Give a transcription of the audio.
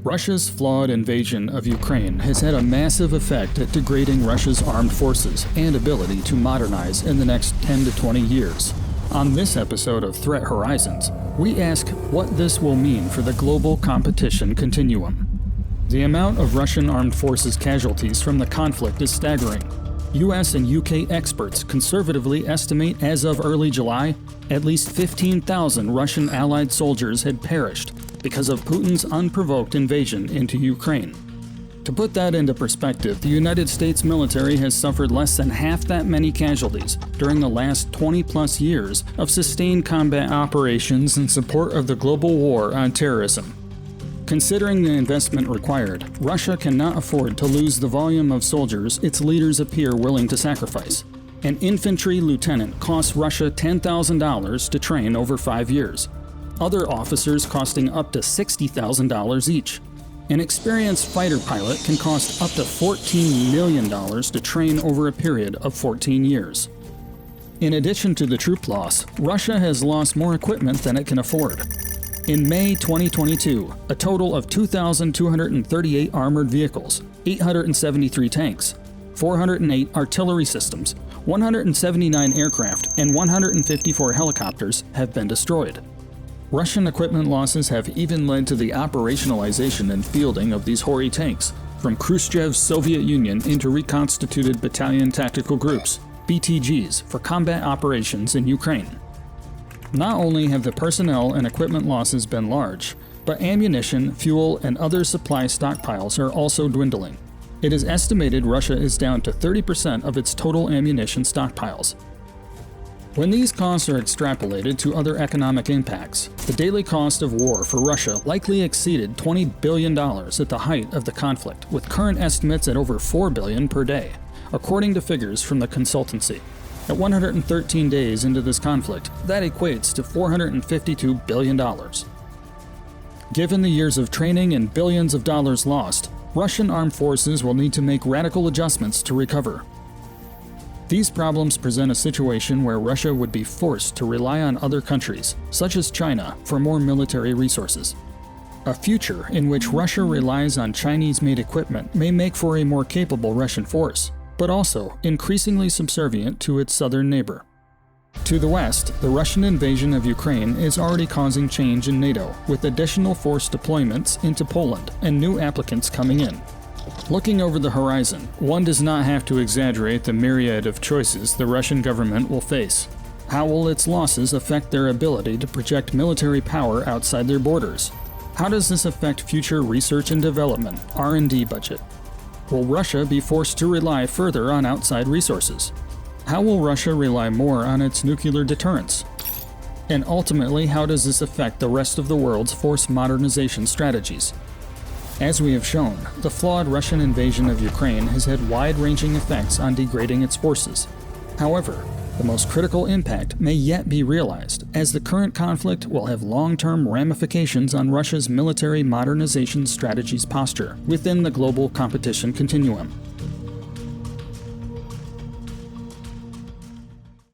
Russia's flawed invasion of Ukraine has had a massive effect at degrading Russia's armed forces and ability to modernize in the next 10 to 20 years. On this episode of Threat Horizons, we ask what this will mean for the global competition continuum. The amount of Russian armed forces casualties from the conflict is staggering. US and UK experts conservatively estimate as of early July, at least 15,000 Russian allied soldiers had perished because of Putin's unprovoked invasion into Ukraine. To put that into perspective, the United States military has suffered less than half that many casualties during the last 20-plus years of sustained combat operations in support of the global war on terrorism. Considering the investment required, Russia cannot afford to lose the volume of soldiers its leaders appear willing to sacrifice. An infantry lieutenant costs Russia $10,000 to train over 5 years. Other officers costing up to $60,000 each. An experienced fighter pilot can cost up to $14 million to train over a period of 14 years. In addition to the troop loss, Russia has lost more equipment than it can afford. In May 2022, a total of 2,238 armored vehicles, 873 tanks, 408 artillery systems, 179 aircraft, and 154 helicopters have been destroyed. Russian equipment losses have even led to the operationalization and fielding of these hoary tanks, from Khrushchev's Soviet Union into reconstituted battalion tactical groups, BTGs, for combat operations in Ukraine. Not only have the personnel and equipment losses been large, but ammunition, fuel, and other supply stockpiles are also dwindling. It is estimated Russia is down to 30% of its total ammunition stockpiles. When these costs are extrapolated to other economic impacts, the daily cost of war for Russia likely exceeded $20 billion at the height of the conflict, with current estimates at over $4 billion per day, according to figures from the consultancy. At 113 days into this conflict, that equates to $452 billion. Given the years of training and billions of dollars lost, Russian armed forces will need to make radical adjustments to recover. These problems present a situation where Russia would be forced to rely on other countries, such as China, for more military resources. A future in which Russia relies on Chinese-made equipment may make for a more capable Russian force, but also increasingly subservient to its southern neighbor. To the west, the Russian invasion of Ukraine is already causing change in NATO, with additional force deployments into Poland and new applicants coming in. Looking over the horizon, one does not have to exaggerate the myriad of choices the Russian government will face. How will its losses affect their ability to project military power outside their borders? How does this affect future research and development, R&D budget? Will Russia be forced to rely further on outside resources? How will Russia rely more on its nuclear deterrence? And ultimately, how does this affect the rest of the world's force modernization strategies? As we have shown, the flawed Russian invasion of Ukraine has had wide-ranging effects on degrading its forces. However, the most critical impact may yet be realized, as the current conflict will have long-term ramifications on Russia's military modernization strategy's posture within the global competition continuum.